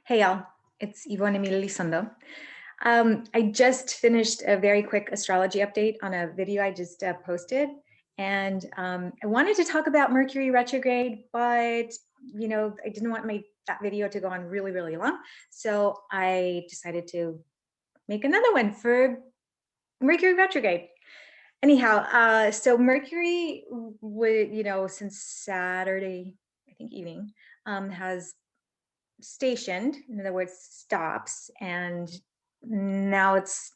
Hey y'all, it's Yvonne Emily Lizondo. I just finished a very quick astrology update on a video I just posted, and I wanted to talk about Mercury retrograde, but I didn't want that video to go on really, really long, so I decided to make another one for Mercury retrograde. Anyhow, so Mercury would, since Saturday, I think evening, has stationed, in other words, stops, and now it's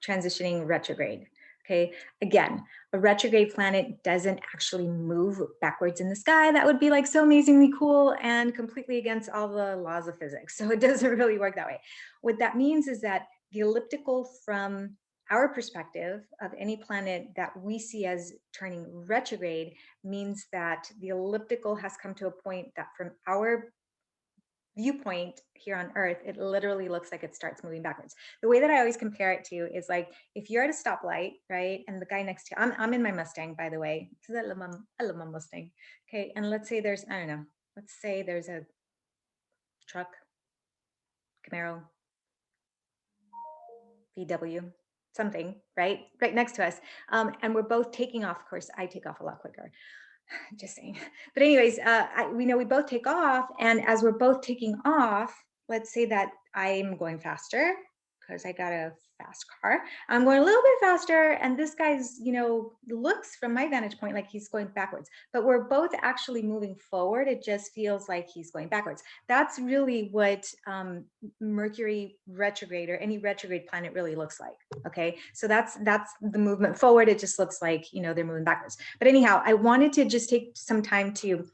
transitioning retrograde. Okay, again, a retrograde planet doesn't actually move backwards in the sky. That would be like so amazingly cool and completely against all the laws of physics. So it doesn't really work that way. What that means is that the elliptical from our perspective of any planet that we see as turning retrograde means that the elliptical has come to a point that from our viewpoint here on Earth, it literally looks like it starts moving backwards. The way that I always compare it to is like if you're at a stoplight, right, and the guy next to you, I'm in my Mustang, by the way, because I love my Mustang. Okay, and let's say there's, I don't know, let's say there's a truck, Camaro, VW, something, right next to us, and we're both taking off. Of course, I take off a lot quicker. Just saying. But anyways, we know we both take off, and as we're both taking off, let's say that I'm going faster because I got a fast car. I'm going a little bit faster, and this guy's, looks from my vantage point like he's going backwards, but we're both actually moving forward. It just feels like he's going backwards. That's really what Mercury retrograde or any retrograde planet really looks like. Okay, so that's the movement forward. It just looks like they're moving backwards. But anyhow, I wanted to just take some time to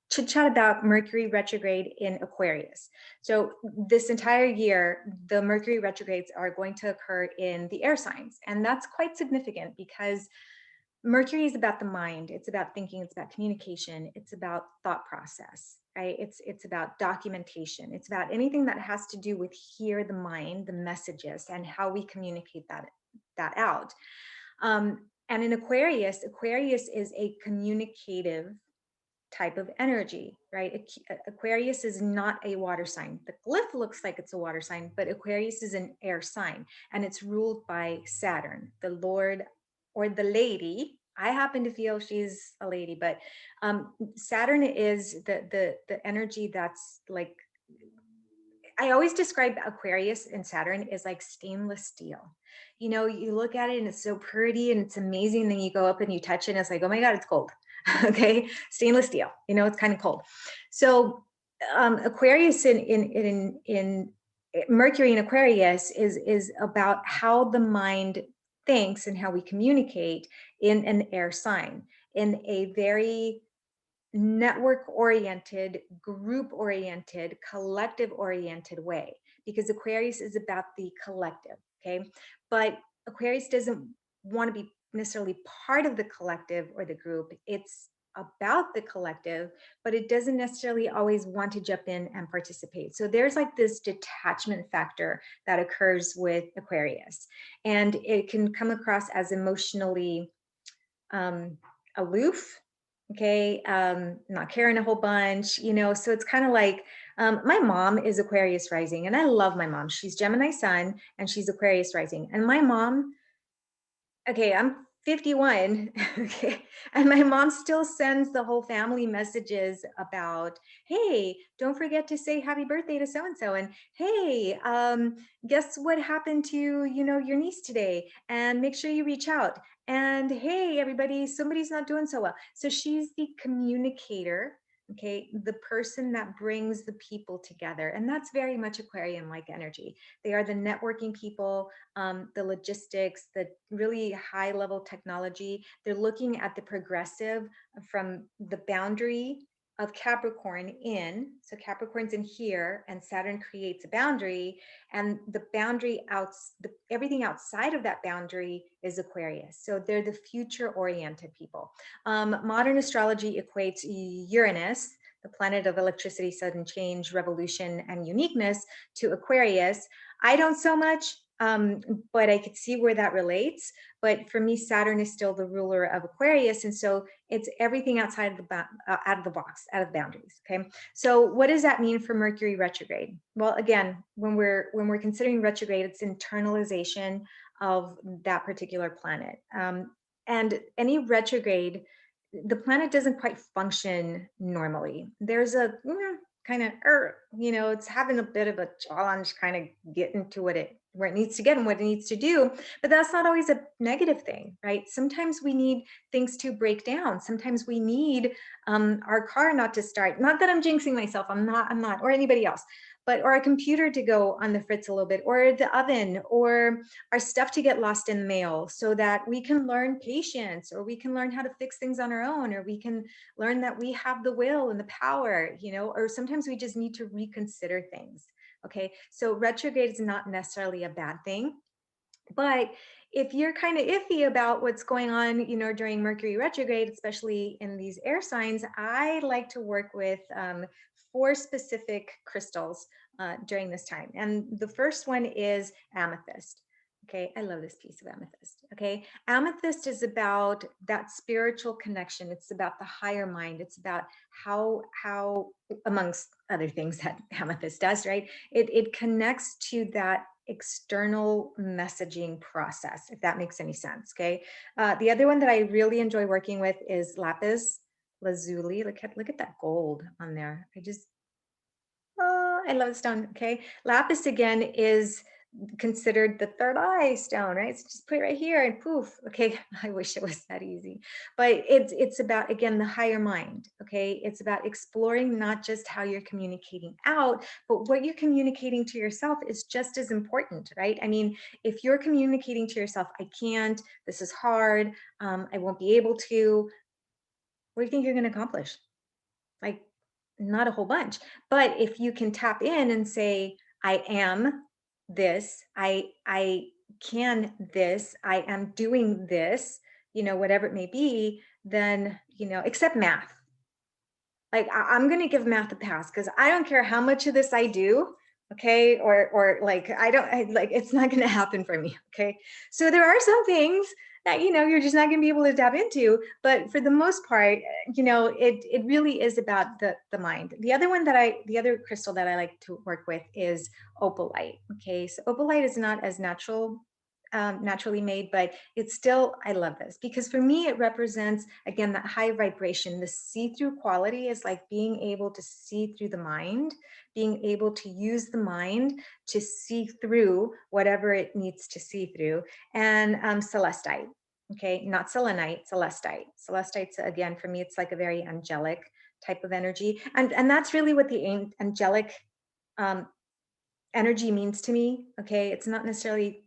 chit chat about Mercury retrograde in Aquarius. So this entire year, the Mercury retrogrades are going to occur in the air signs, and that's quite significant because Mercury is about the mind. It's about thinking. It's about communication. It's about thought process, right? It's about documentation. It's about anything that has to do with here, the mind, the messages, and how we communicate that out. And in Aquarius is a communicative type of energy, right? Aquarius is not a water sign. The glyph looks like it's a water sign, but Aquarius is an air sign, and it's ruled by Saturn, the Lord or the lady. I happen to feel she's a lady, but Saturn is the energy that's like, I always describe Aquarius and Saturn as like stainless steel. You look at it and it's so pretty and it's amazing. And then you go up and you touch it and it's like, oh my God, it's cold. Okay, stainless steel. It's kind of cold. So Aquarius in Mercury in Aquarius is about how the mind thinks and how we communicate in an air sign, in a very network-oriented, group-oriented, collective-oriented way, because Aquarius is about the collective, okay? But Aquarius doesn't want to be necessarily part of the collective or the group. It's about the collective, but it doesn't necessarily always want to jump in and participate. So there's like this detachment factor that occurs with Aquarius, and it can come across as emotionally aloof, okay, not caring a whole bunch, so it's kind of like, my mom is Aquarius rising, and I love my mom. She's Gemini sun and she's Aquarius rising, and my mom, okay, I'm 51, okay, and my mom still sends the whole family messages about, hey, don't forget to say happy birthday to so-and-so, and hey, guess what happened to, your niece today, and make sure you reach out, and hey, everybody, somebody's not doing so well. So she's the communicator, okay, the person that brings the people together, and that's very much Aquarian-like energy. They are the networking people, the logistics, the really high level technology. They're looking at the progressive from the boundary of Capricorn in. So Capricorn's in here, and Saturn creates a boundary, and the boundary everything outside of that boundary is Aquarius. So they're the future oriented people. Modern astrology equates Uranus, the planet of electricity, sudden change, revolution, and uniqueness, to Aquarius. I don't so much. But I could see where that relates. But for me, Saturn is still the ruler of Aquarius, and so it's everything outside of out of the box, out of the boundaries. Okay, so what does that mean for Mercury retrograde? Well, again, when we're considering retrograde, it's internalization of that particular planet, and any retrograde, the planet doesn't quite function normally. There's a kind of, it's having a bit of a challenge, kind of getting to where it needs to get and what it needs to do. But that's not always a negative thing, right? Sometimes we need things to break down. Sometimes we need our car not to start. Not that I'm jinxing myself. I'm not, or anybody else. But or a computer to go on the fritz a little bit, or the oven, or our stuff to get lost in the mail, so that we can learn patience, or we can learn how to fix things on our own, or we can learn that we have the will and the power, or sometimes we just need to reconsider things. Okay, so retrograde is not necessarily a bad thing, but if you're kind of iffy about what's going on, during Mercury retrograde, especially in these air signs, I like to work with 4 specific crystals during this time. And the first one is amethyst. Okay, I love this piece of amethyst. Okay, amethyst is about that spiritual connection. It's about the higher mind. It's about how amongst other things that amethyst does, right? It connects to that external messaging process, if that makes any sense. Okay, the other one that I really enjoy working with is Lapiz Lazuli. Look at that gold on there. I love the stone. Okay, lapis again is considered the third eye stone, right? So just put it right here and poof. Okay, I wish it was that easy, but it's about, again, the higher mind. Okay, it's about exploring not just how you're communicating out, but what you're communicating to yourself is just as important, right? I mean, if you're communicating to yourself, I can't, this is hard, I won't be able to, what do you think you're going to accomplish? Like, not a whole bunch. But if you can tap in and say, I am this, I can this, I am doing this, whatever it may be, then, except math. Like, I'm going to give math a pass because I don't care how much of this I do. Okay. Or like, like, it's not going to happen for me. Okay. So there are some things that, you're just not going to be able to tap into. But for the most part, it really is about the mind. The other crystal that I like to work with is opalite. Okay. So opalite is not as naturally made, but it's still, I love this because for me, it represents, again, that high vibration. The see-through quality is like being able to see through the mind, being able to use the mind to see through whatever it needs to see through. And celestite, okay, not selenite, celestite. Celestite's, again, for me, it's like a very angelic type of energy. And that's really what the angelic energy means to me. Okay, it's not necessarily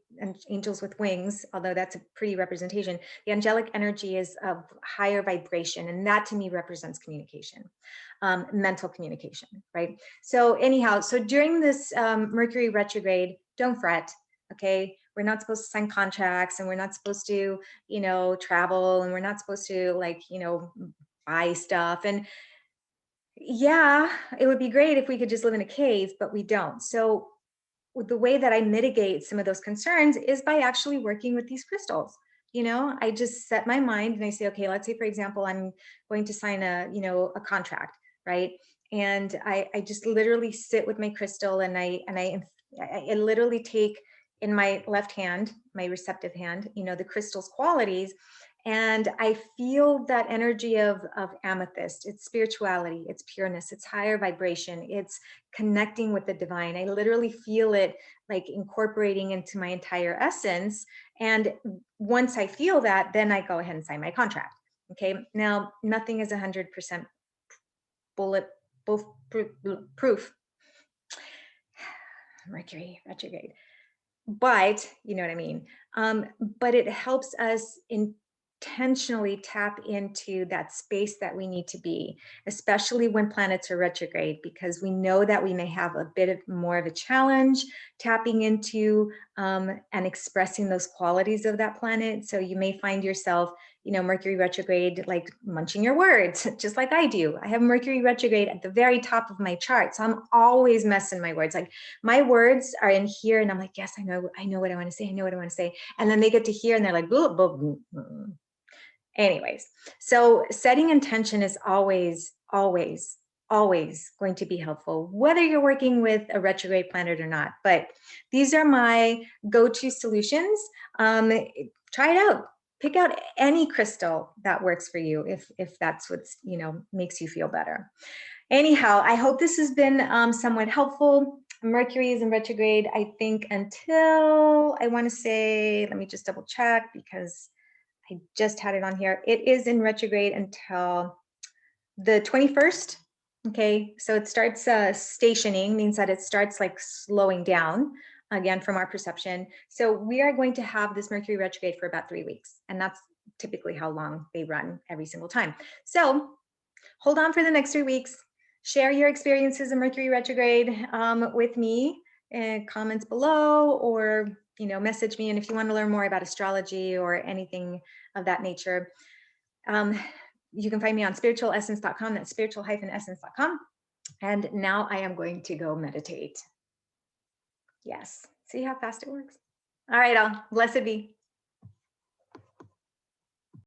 angels with wings, although that's a pretty representation. The angelic energy is of higher vibration, and that to me represents communication, mental communication, right? So anyhow, so during this Mercury retrograde, don't fret. Okay, we're not supposed to sign contracts, and we're not supposed to, travel, and we're not supposed to, like, buy stuff. And yeah, it would be great if we could just live in a cave, but we don't. So the way that I mitigate some of those concerns is by actually working with these crystals. I just set my mind and I say, okay, let's say, for example, I'm going to sign a contract, right? And I just literally sit with my crystal, and I literally take in my left hand, my receptive hand, the crystal's qualities, and I feel that energy of amethyst. It's spirituality, it's pureness, it's higher vibration, it's connecting with the divine. I literally feel it like incorporating into my entire essence. And once I feel that, then I go ahead and sign my contract. Okay. Now, nothing is 100% proof. Mercury retrograde. But you know what I mean. But it helps us intentionally tap into that space that we need to be, especially when planets are retrograde, because we know that we may have a bit of more of a challenge tapping into and expressing those qualities of that planet. So you may find yourself, Mercury retrograde, like munching your words, just like I do. I have Mercury retrograde at the very top of my chart. So I'm always messing my words. Like my words are in here and I'm like, yes, I know what I want to say. I know what I want to say. And then they get to here and they're like, blah, blah, blah, blah. Anyways, so setting intention is always, always, always going to be helpful, whether you're working with a retrograde planet or not. But these are my go-to solutions. Try it out. Pick out any crystal that works for you if that's what's, makes you feel better. Anyhow, I hope this has been somewhat helpful. Mercury is in retrograde, I think, until, I want to say, let me just double check because I just had it on here. It is in retrograde until the 21st. Okay, so it starts stationing, means that it starts like slowing down again from our perception. So we are going to have this Mercury retrograde for about 3 weeks, and that's typically how long they run every single time. So hold on for the next 3 weeks. Share your experiences in Mercury retrograde with me in comments below, or message me. And if you want to learn more about astrology or anything of that nature, you can find me on spiritualessence.com. That's spiritual-essence.com. And now I am going to go meditate. Yes. See how fast it works? All right, all. Blessed be.